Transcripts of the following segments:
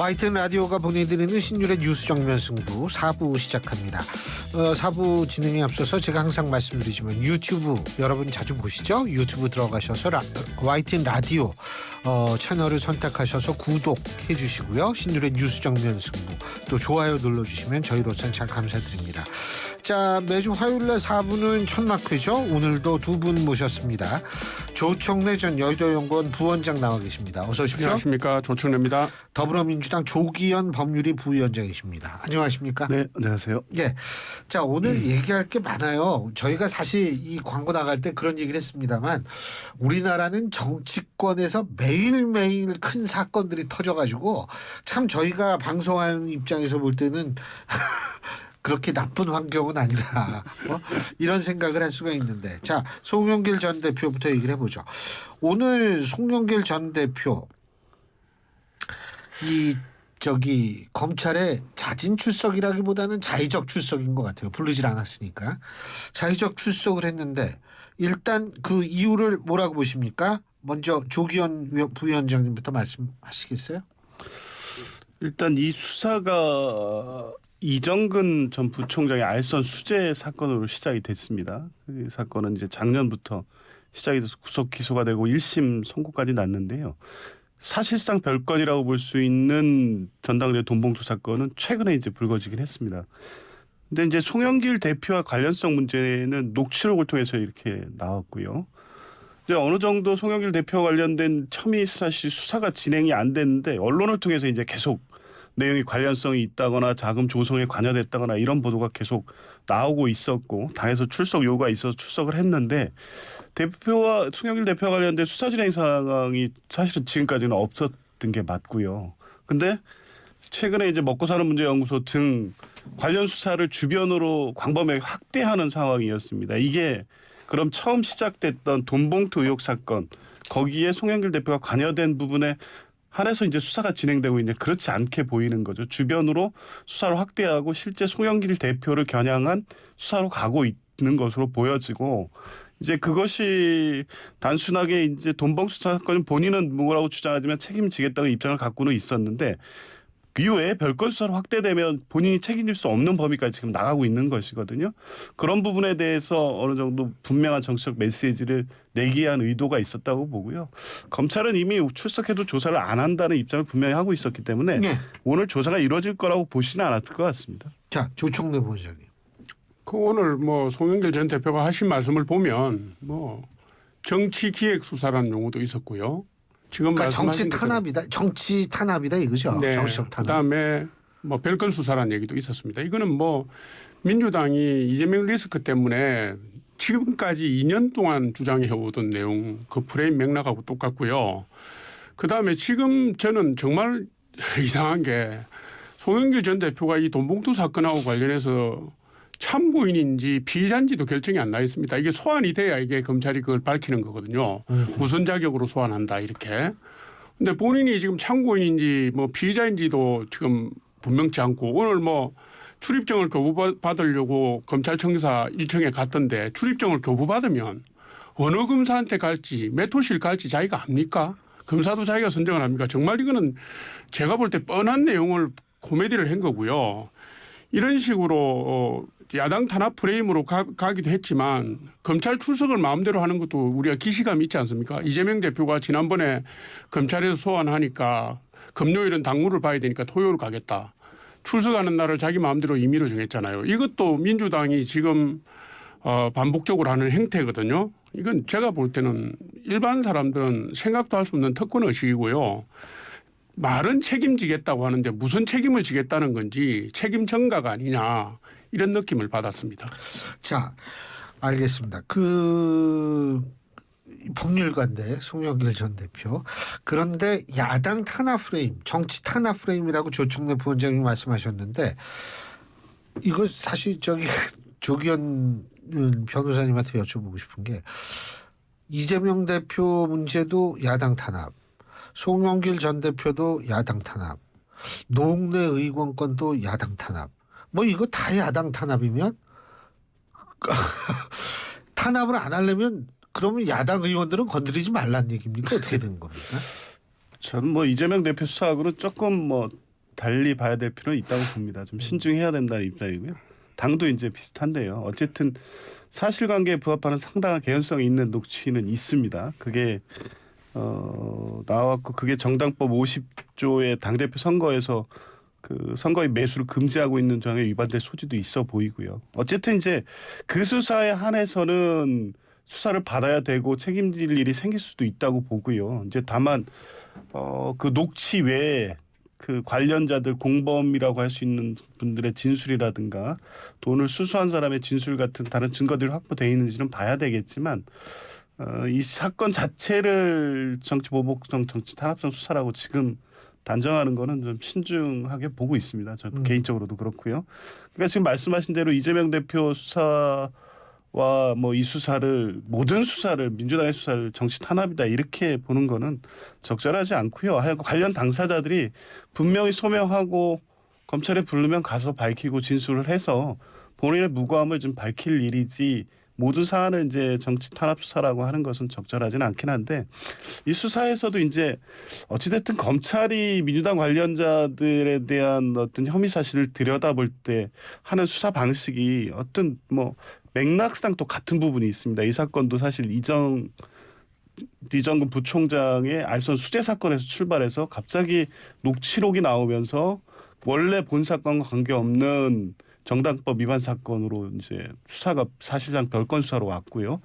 YTN 라디오가 보내드리는 신율의 뉴스 정면 승부 4부 시작합니다. 4부 진행에 앞서서 제가 항상 말씀드리지만 유튜브 여러분 자주 보시죠? 유튜브 들어가셔서 YTN 라디오 채널을 선택하셔서 구독해 주시고요. 신율의 뉴스 정면 승부 또 좋아요 눌러주시면 저희로서는 참 감사드립니다. 자, 매주 화요일날 4부는 천막회죠. 오늘도 두 분 모셨습니다. 조청래 전 여의도연구원 부원장 나와 계십니다. 어서 오십시오. 안녕하십니까. 조청래입니다. 더불어민주당 조기현 법률위 부위원장이십니다. 안녕하십니까? 네, 안녕하세요. 예. 자, 오늘 얘기할 게 많아요. 저희가 사실 이 광고 나갈 때 그런 얘기를 했습니다만 우리나라는 정치권에서 매일매일 큰 사건들이 터져가지고 참 저희가 방송하는 입장에서 볼 때는 그렇게 나쁜 환경은 아니다. 이런 생각을 할 수가 있는데, 자, 송영길 전 대표부터 얘기를 해보죠. 오늘 송영길 전 대표 검찰의 자진 출석이라기보다는 자의적 출석인 것 같아요. 부르질 않았으니까 자의적 출석을 했는데 일단 그 이유를 뭐라고 보십니까? 먼저 조기현 부위원장님부터 말씀하시겠어요? 일단 이 수사가 이정근 전 부총장의 알선 수재 사건으로 시작이 됐습니다. 그 사건은 이제 작년부터 시작이 돼서 구속 기소가 되고 1심 선고까지 났는데요. 사실상 별건이라고 볼 수 있는 전당대 돈봉투 사건은 최근에 이제 불거지긴 했습니다. 근데 이제 송영길 대표와 관련성 문제는 녹취록을 통해서 이렇게 나왔고요. 이제 어느 정도 송영길 대표와 관련된 혐의 사실 수사가 진행이 안 됐는데 언론을 통해서 이제 계속 내용이 관련성이 있다거나 자금 조성에 관여됐다거나 이런 보도가 계속 나오고 있었고 당에서 출석 요구가 있어서 출석을 했는데 송영길 대표와 관련된 수사 진행 상황이 사실은 지금까지는 없었던 게 맞고요. 근데 최근에 이제 먹고사는문제연구소 등 관련 수사를 주변으로 광범위하게 확대하는 상황이었습니다. 이게 그럼 처음 시작됐던 돈봉투 의혹 사건 거기에 송영길 대표가 관여된 부분에 한해서 이제 수사가 진행되고 있는데 그렇지 않게 보이는 거죠. 주변으로 수사를 확대하고 실제 송영길 대표를 겨냥한 수사로 가고 있는 것으로 보여지고 이제 그것이 단순하게 이제 돈봉투 사건은 본인은 뭐라고 주장하지만 책임지겠다는 입장을 갖고는 있었는데 그 이후에 별건 수사로 확대되면 본인이 책임질 수 없는 범위까지 지금 나가고 있는 것이거든요. 그런 부분에 대해서 어느 정도 분명한 정치적 메시지를 내기 위한 의도가 있었다고 보고요. 검찰은 이미 출석해도 조사를 안 한다는 입장을 분명히 하고 있었기 때문에 네. 오늘 조사가 이루어질 거라고 보시는 않았을 것 같습니다. 자, 조청래 부원장님. 오늘 송영길 전 대표가 하신 말씀을 보면 정치 기획 수사라는 용어도 있었고요. 지금 그러니까 정치 탄압이다 이거죠. 네. 정치적 탄압. 그다음에 별건 수사라는 얘기도 있었습니다. 이거는 민주당이 이재명 리스크 때문에 지금까지 2년 동안 주장해 오던 내용 그 프레임 맥락하고 똑같고요. 그다음에 지금 저는 정말 이상한 게 송영길 전 대표가 이 돈봉투 사건하고 관련해서 참고인인지 피의자인지도 결정이 안 나 있습니다. 이게 소환이 돼야 이게 검찰이 그걸 밝히는 거거든요. 무슨 자격으로 소환한다 이렇게. 근데 본인이 지금 참고인인지 피의자인지도 지금 분명치 않고 오늘 출입증을 교부받으려고 검찰청사 1층에 갔던데 출입증을 교부받으면 어느 검사한테 갈지 몇 호실 갈지 자기가 압니까? 검사도 자기가 선정을 합니까? 정말 이거는 제가 볼 때 뻔한 내용을 코미디를 한 거고요. 이런 식으로 야당 탄압 프레임으로 가기도 했지만 검찰 출석을 마음대로 하는 것도 우리가 기시감이 있지 않습니까? 이재명 대표가 지난번에 검찰에서 소환하니까 금요일은 당무를 봐야 되니까 토요일 가겠다. 출석하는 날을 자기 마음대로 임의로 정했잖아요. 이것도 민주당이 지금 반복적으로 하는 행태거든요. 이건 제가 볼 때는 일반 사람들은 생각도 할 수 없는 특권 의식이고요. 말은 책임지겠다고 하는데 무슨 책임을 지겠다는 건지 책임 전가가 아니냐 이런 느낌을 받았습니다. 자, 알겠습니다. 법률가인데 송영길 전 대표. 그런데 야당 탄압 프레임, 정치 탄압 프레임이라고 조청래 부원장님 말씀하셨는데 이거 사실 조기현 변호사님한테 여쭤보고 싶은 게 이재명 대표 문제도 야당 탄압, 송영길 전 대표도 야당 탄압, 노웅래 의원 건도 야당 탄압. 이거 다 야당 탄압이면 탄압을 안 하려면 그러면 야당 의원들은 건드리지 말란 얘기입니까? 어떻게 되는 겁니까? 저는 이재명 대표 수사하고는 조금 달리 봐야 될 필요는 있다고 봅니다. 좀 신중해야 된다는 입장이고요. 당도 이제 비슷한데요. 어쨌든 사실관계에 부합하는 상당한 개연성이 있는 녹취는 있습니다. 그게 나왔고 그게 정당법 50조의 당대표 선거에서 그 선거의 매수를 금지하고 있는 조항에 위반될 소지도 있어 보이고요. 어쨌든 이제 그 수사에 한해서는 수사를 받아야 되고 책임질 일이 생길 수도 있다고 보고요. 이제 다만 그 녹취 외에 그 관련자들 공범이라고 할 수 있는 분들의 진술이라든가 돈을 수수한 사람의 진술 같은 다른 증거들이 확보되어 있는지는 봐야 되겠지만 이 사건 자체를 정치 보복성, 정치 탄압성 수사라고 지금 단정하는 거는 좀 신중하게 보고 있습니다. 저 개인적으로도 그렇고요. 그러니까 지금 말씀하신 대로 이재명 대표 수사와 뭐 이 수사를 모든 수사를 민주당의 수사를 정치 탄압이다 이렇게 보는 거는 적절하지 않고요. 하여간 관련 당사자들이 분명히 소명하고 검찰에 부르면 가서 밝히고 진술을 해서 본인의 무고함을 좀 밝힐 일이지 모든 사안을 이제 정치 탄압 수사라고 하는 것은 적절하지는 않긴 한데 이 수사에서도 이제 어찌됐든 검찰이 민주당 관련자들에 대한 어떤 혐의 사실을 들여다볼 때 하는 수사 방식이 어떤 뭐 맥락상 또 같은 부분이 있습니다. 이 사건도 사실 이정근 부총장의 알선 수재 사건에서 출발해서 갑자기 녹취록이 나오면서 원래 본 사건과 관계없는 정당법 위반 사건으로 이제 수사가 사실상 별건 수사로 왔고요.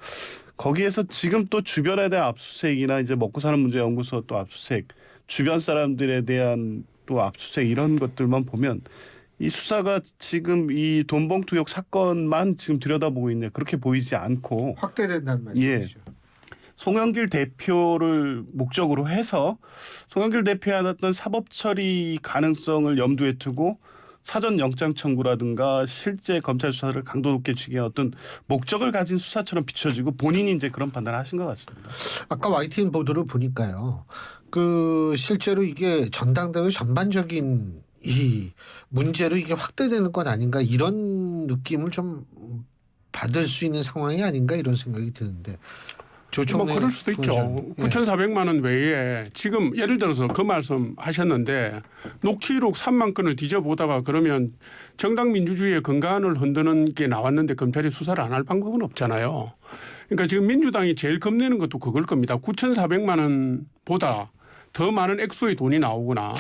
거기에서 지금 또 주변에 대한 압수수색이나 이제 먹고 사는 문제 연구소 또 압수수색, 주변 사람들에 대한 또 압수수색 이런 것들만 보면 이 수사가 지금 이 돈봉투 의혹 사건만 지금 들여다보고 있네 그렇게 보이지 않고 확대된다는 말씀이시죠. 송영길 대표를 목적으로 해서 송영길 대표에 어떤 사법 처리 가능성을 염두에 두고 사전 영장 청구라든가 실제 검찰 수사를 강도 높게 주기 위한 어떤 목적을 가진 수사처럼 비춰지고 본인이 이제 그런 판단을 하신 것 같습니다. 아까 YTN 보도를 보니까요. 그 실제로 이게 전당대회 전반적인 이 문제로 이게 확대되는 건 아닌가 이런 느낌을 좀 받을 수 있는 상황이 아닌가 이런 생각이 드는데. 뭐 그럴 수도 있죠. 9,400만 원 외에 지금 예를 들어서 그 말씀 하셨는데 녹취록 3만 건을 뒤져보다가 그러면 정당 민주주의의 근간을 흔드는 게 나왔는데 검찰이 수사를 안 할 방법은 없잖아요. 그러니까 지금 민주당이 제일 겁내는 것도 그걸 겁니다. 9,400만 원보다 더 많은 액수의 돈이 나오거나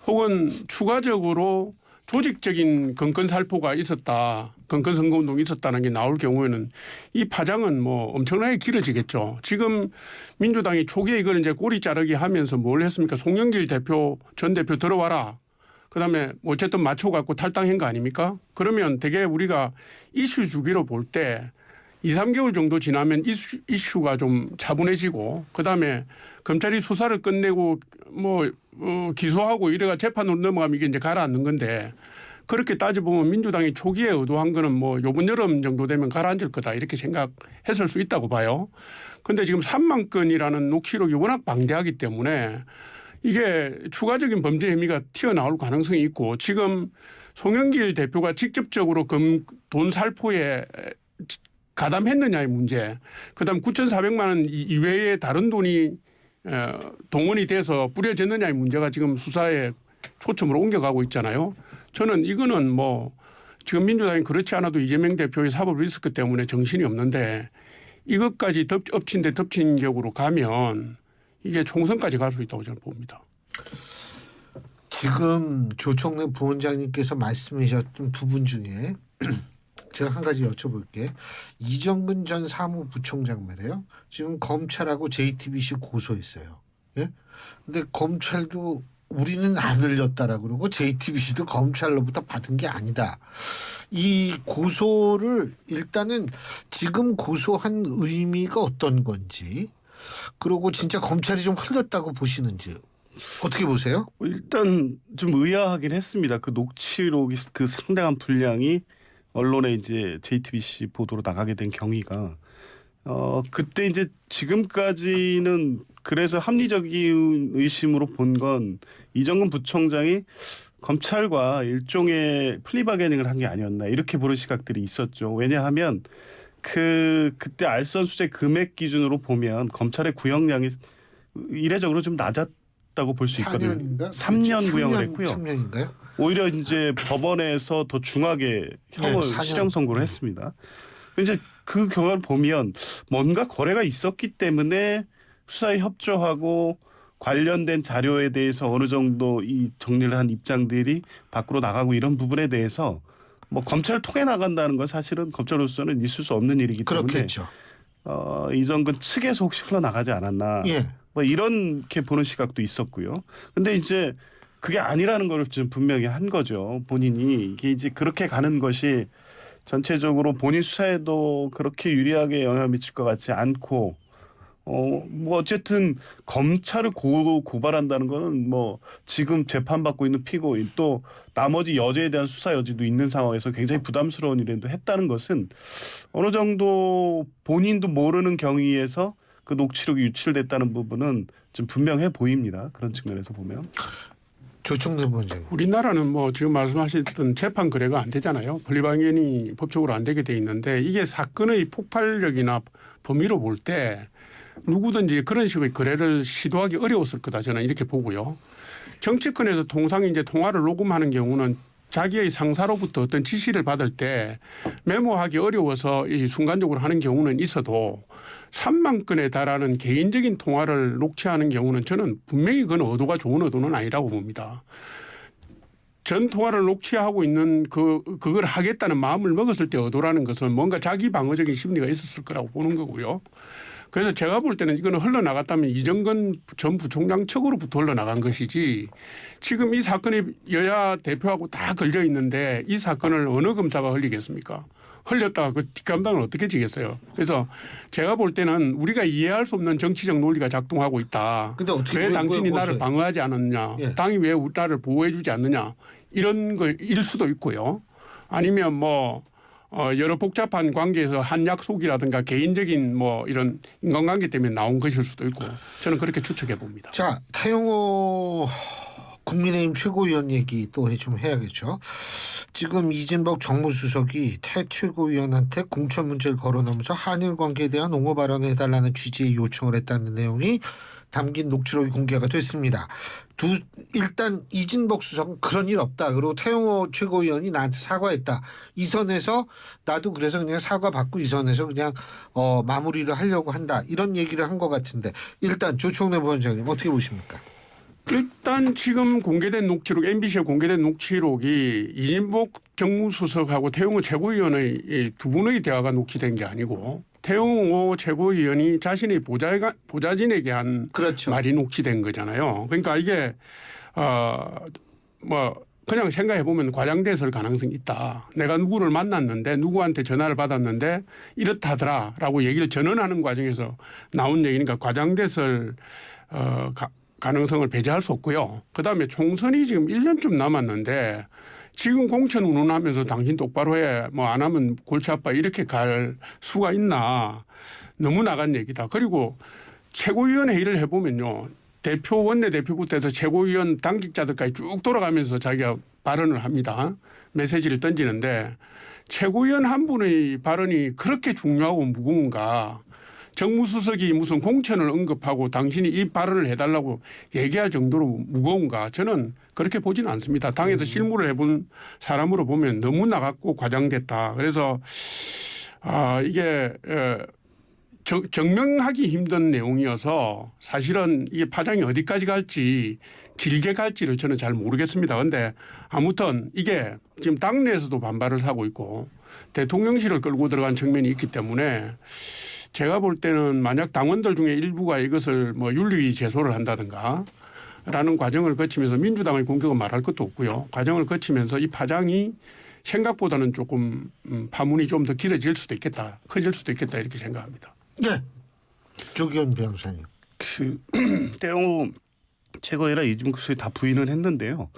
혹은 추가적으로 조직적인 건건살포가 있었다. 건건선거운동이 있었다는 게 나올 경우에는 이 파장은 뭐 엄청나게 길어지겠죠. 지금 민주당이 초기에 이걸 이제 꼬리 자르기 하면서 뭘 했습니까? 송영길 대표 전 대표 들어와라. 그다음에 어쨌든 맞춰갖고 탈당한 거 아닙니까? 그러면 되게 우리가 이슈 주기로 볼 때 2, 3개월 정도 지나면 이슈가 좀 차분해지고 그다음에 검찰이 수사를 끝내고 뭐 기소하고 이래가 재판으로 넘어가면 이게 이제 가라앉는 건데 그렇게 따져보면 민주당이 초기에 의도한 거는 뭐 요번 여름 정도 되면 가라앉을 거다 이렇게 생각했을 수 있다고 봐요. 그런데 지금 3만 건이라는 녹취록이 워낙 방대하기 때문에 이게 추가적인 범죄 혐의가 튀어나올 가능성이 있고 지금 송영길 대표가 직접적으로 돈 살포에 가담했느냐의 문제 그다음 9,400만 원 이외에 다른 돈이 동원이 돼서 뿌려졌느냐의 문제가 지금 수사에 초점으로 옮겨가고 있잖아요. 저는 이거는 뭐 지금 민주당이 그렇지 않아도 이재명 대표의 사법 리스크 때문에 정신이 없는데 이것까지 엎친 데 덮친 격으로 가면 이게 총선까지 갈 수 있다고 저는 봅니다. 지금 조총래 부원장님께서 말씀하셨던 부분 중에 제가 한 가지 여쭤볼게. 이정근 전 사무부총장 말이에요. 지금 검찰하고 JTBC 고소했어요. 예? 근데 검찰도 우리는 안 흘렸다라고 그러고 JTBC도 검찰로부터 받은 게 아니다. 이 고소를 일단은 지금 고소한 의미가 어떤 건지 그리고 진짜 검찰이 좀 흘렸다고 보시는지 어떻게 보세요? 일단 좀 의아하긴 했습니다. 그 녹취록이 그 상당한 분량이 언론에 이제 JTBC 보도로 나가게 된 경위가 그때 이제 지금까지는 그래서 합리적인 의심으로 본 건 이정근 부총장이 검찰과 일종의 플리바게닝을 한 게 아니었나 이렇게 보는 시각들이 있었죠. 왜냐하면 그때 알선 수재 금액 기준으로 보면 검찰의 구형량이 이례적으로 좀 낮았던 했다고 볼 수 있거든요. 4년인가? 3년 구형을 했고요. 3년인가요? 오히려 이제 법원에서 더 중하게 형을 4년. 실형 선고를 했습니다. 이제 그 경우를 보면 뭔가 거래가 있었기 때문에 수사에 협조하고 관련된 자료에 대해서 어느 정도 이 정리를 한 입장들이 밖으로 나가고 이런 부분에 대해서 뭐 검찰을 통해 나간다는 건 사실은 검찰로서는 있을 수 없는 일이기 때문에 그렇겠죠. 이정근 측에서 혹시 흘러나가지 않았나 예. 뭐 이렇게 보는 시각도 있었고요. 근데 이제 그게 아니라는 걸 좀 분명히 한 거죠. 본인이 이게 이제 그렇게 가는 것이 전체적으로 본인 수사에도 그렇게 유리하게 영향을 미칠 것 같지 않고 뭐 어쨌든 검찰을 고발한다는 거는 뭐 지금 재판받고 있는 피고인 또 나머지 여죄에 대한 수사 여지도 있는 상황에서 굉장히 부담스러운 일도 했다는 것은 어느 정도 본인도 모르는 경위에서 그 녹취록이 유출됐다는 부분은 좀 분명해 보입니다. 그런 측면에서 보면. 조청래 부원장님. 우리나라는 뭐 지금 말씀하셨던 재판 거래가 안 되잖아요. 분리방연이 법적으로 안 되게 돼 있는데 이게 사건의 폭발력이나 범위로 볼 때 누구든지 그런 식의 거래를 시도하기 어려웠을 거다 저는 이렇게 보고요. 정치권에서 통상 이제 통화를 녹음하는 경우는 자기의 상사로부터 어떤 지시를 받을 때 메모하기 어려워서 이 순간적으로 하는 경우는 있어도 3만 건에 달하는 개인적인 통화를 녹취하는 경우는 저는 분명히 그건 의도가 좋은 의도는 아니라고 봅니다. 전 통화를 녹취하고 있는 그걸 하겠다는 마음을 먹었을 때 의도라는 것은 뭔가 자기 방어적인 심리가 있었을 거라고 보는 거고요. 그래서 제가 볼 때는 이거는 흘러나갔다면 이정근 전 부총장 측으로부터 흘러나간 것이지 지금 이 사건이 여야 대표하고 다 걸려 있는데 이 사건을 어느 검사가 흘리겠습니까? 흘렸다가 그 뒷감당을 어떻게 지겠어요? 그래서 제가 볼 때는 우리가 이해할 수 없는 정치적 논리가 작동하고 있다. 근데 어떻게 왜 당신이 뭐 나를 방어하지 않았느냐. 예. 당이 왜 나를 보호해 주지 않느냐. 이런 거일 수도 있고요. 아니면 뭐 여러 복잡한 관계에서 한 약속이라든가 개인적인 뭐 이런 인간관계 때문에 나온 것일 수도 있고 저는 그렇게 추측해 봅니다. 자, 타영호 국민의힘 최고위원 얘기 또 좀 해야겠죠. 지금 이진복 정무수석이 태 최고위원한테 공천 문제를 거론하면서 한일 관계에 대한 옹호 발언을 해달라는 취지의 요청을 했다는 내용이 담긴 녹취록이 공개가 됐습니다. 일단 이진복 수석은 그런 일 없다. 그리고 태영호 최고위원이 나한테 사과했다. 이 선에서 나도 그래서 그냥 사과받고 이 선에서 그냥 마무리를 하려고 한다. 이런 얘기를 한 것 같은데 일단 조청래 부원장님 어떻게 보십니까? 일단 지금 공개된 녹취록 MBC에 공개된 녹취록이 이진복 정무수석하고 태영호 최고위원의 이 두 분의 대화가 녹취된 게 아니고 태영호 최고위원이 자신의 보좌진에게 한 그렇죠. 말이 녹취된 거잖아요. 그러니까 이게 뭐 그냥 생각해 보면 과장됐을 가능성이 있다. 내가 누구를 만났는데 누구한테 전화를 받았는데 이렇다더라라고 얘기를 전언하는 과정에서 나온 얘기니까 과장됐을 가능성을 배제할 수 없고요. 그다음에 총선이 지금 1년쯤 남았는데 지금 공천 운운하면서 당신 똑바로 해. 뭐 안 하면 골치 아파 이렇게 갈 수가 있나. 너무 나간 얘기다. 그리고 최고위원 회의를 해보면요. 대표 원내대표부터 해서 최고위원 당직자들까지 쭉 돌아가면서 자기가 발언을 합니다. 메시지를 던지는데 최고위원 한 분의 발언이 그렇게 중요하고 무거운가. 정무수석이 무슨 공천을 언급하고 당신이 이 발언을 해달라고 얘기할 정도로 무거운가 저는 그렇게 보지는 않습니다. 당에서 실무를 해본 사람으로 보면 너무 나갔고 과장됐다. 그래서 이게 증명하기 힘든 내용이어서 사실은 이게 파장이 어디까지 갈지 길게 갈지를 저는 잘 모르겠습니다. 그런데 아무튼 이게 지금 당내에서도 반발을 하고 있고 대통령실을 끌고 들어간 측면이 있기 때문에 제가 볼 때는 만약 당원들 중에 일부가 이것을 뭐 윤리 제소를 한다든가 라는 과정을 거치면서 민주당의 공격은 말할 것도 없고요. 과정을 거치면서 이 파장이 생각보다는 조금 파문이 좀 더 길어질 수도 있겠다. 커질 수도 있겠다 이렇게 생각합니다. 네. 조기현 변호사님. 태영호 최고위랑 이진복 수석이 다 부인을 했는데요.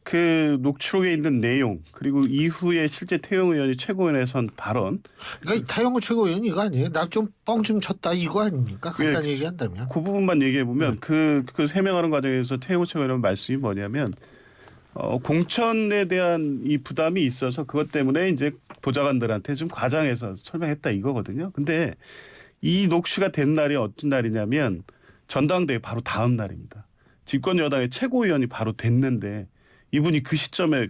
그 녹취록에 있는 내용 그리고 이후에 실제 태영호 의원이 최고위원회에선 발언. 그러니까 타영호 최고위원이 이거 아니에요? 나 좀 뻥 좀 쳤다 이거 아닙니까? 간단히 얘기한다면. 그 부분만 얘기해 보면 그 해명하는 과정에서 태영호 최고위원 말씀이 뭐냐면 공천에 대한 이 부담이 있어서 그것 때문에 이제 보좌관들한테 좀 과장해서 설명했다 이거거든요. 근데 이 녹취가 된 날이 어떤 날이냐면 전당대회 바로 다음 날입니다. 집권 여당의 최고위원이 바로 됐는데 이분이 그 시점에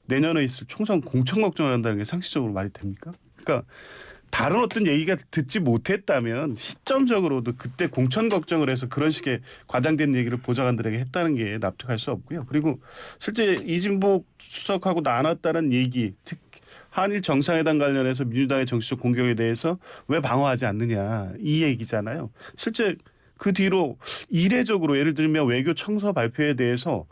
내년에 있을 총선 공천 걱정을 한다는 게 상식적으로 말이 됩니까? 그러니까 다른 어떤 얘기가 듣지 못했다면 시점적으로도 그때 공천 걱정을 해서 그런 식의 과장된 얘기를 보좌관들에게 했다는 게 납득할 수 없고요. 그리고 실제 이진복 수석하고 나눴다는 얘기, 특히 한일 정상회담 관련해서 민주당의 정치적 공격에 대해서 왜 방어하지 않느냐 이 얘기잖아요. 실제 그 뒤로 이례적으로 예를 들면 외교 청서 발표에 대해서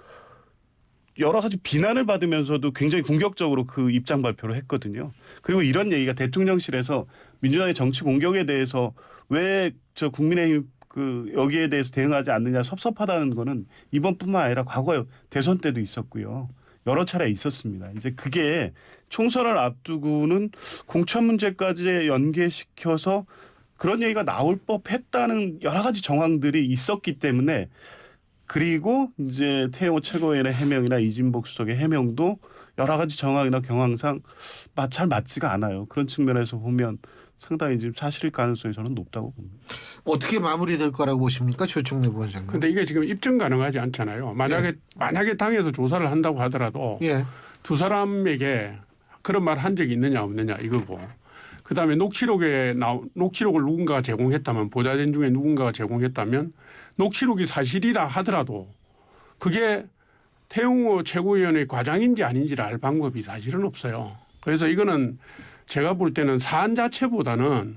여러 가지 비난을 받으면서도 굉장히 공격적으로 그 입장 발표를 했거든요. 그리고 이런 얘기가 대통령실에서 민주당의 정치 공격에 대해서 왜 저 국민의힘 그 여기에 대해서 대응하지 않느냐 섭섭하다는 거는 이번뿐만 아니라 과거 대선 때도 있었고요. 여러 차례 있었습니다. 이제 그게 총선을 앞두고는 공천 문제까지 연계시켜서 그런 얘기가 나올 법했다는 여러 가지 정황들이 있었기 때문에 그리고 이제 태영호 최고위원의 해명이나 이진복 수석의 해명도 여러 가지 정황이나 경황상 잘 맞지가 않아요. 그런 측면에서 보면 상당히 지금 사실일 가능성이 저는 높다고 봅니다. 어떻게 마무리될 거라고 보십니까, 조청래 부원장님? 근데 이게 지금 입증 가능하지 않잖아요. 만약에 당에서 조사를 한다고 하더라도 예. 두 사람에게 그런 말 한 적이 있느냐 없느냐 이거고. 그다음에 녹취록을 누군가가 제공했다면 보좌진 중에 누군가가 제공했다면 녹취록이 사실이라 하더라도 그게 태영호 최고위원의 과장인지 아닌지를 알 방법이 사실은 없어요. 그래서 이거는 제가 볼 때는 사안 자체보다는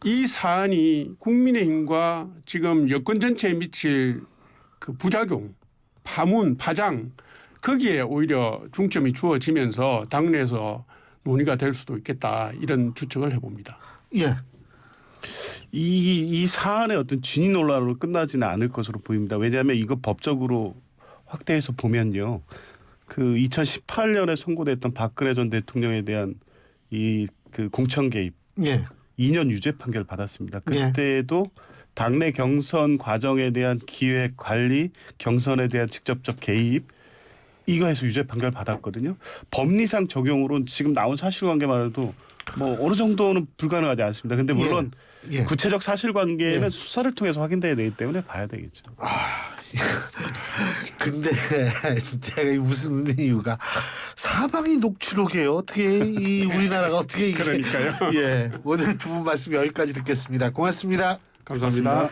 이 사안이 국민의힘과 지금 여권 전체에 미칠 그 부작용, 파문, 파장 거기에 오히려 중점이 주어지면서 당내에서 논의가 될 수도 있겠다 이런 추측을 해봅니다. 예. 이 사안의 어떤 진위 논란으로 끝나지는 않을 것으로 보입니다. 왜냐하면 이거 법적으로 확대해서 보면요. 그 2018년에 선고됐던 박근혜 전 대통령에 대한 이 그 공천 개입 예. 2년 유죄 판결을 받았습니다. 그때도 당내 경선 과정에 대한 기획 관리, 경선에 대한 직접적 개입 이거에서 유죄 판결을 받았거든요. 법리상 적용으로는 지금 나온 사실관계만 해도 뭐 어느 정도는 불가능하지 않습니다. 근데 물론 예. 구체적 사실관계는 예. 수사를 통해서 확인돼야 되기 때문에 봐야 되겠죠. 근데 제가 무슨 웃는 이유가 사방이 녹취록이에요. 어떻게 이 우리나라가 어떻게 이게. 그러니까요. 예. 오늘 두 분 말씀 여기까지 듣겠습니다. 고맙습니다. 감사합니다.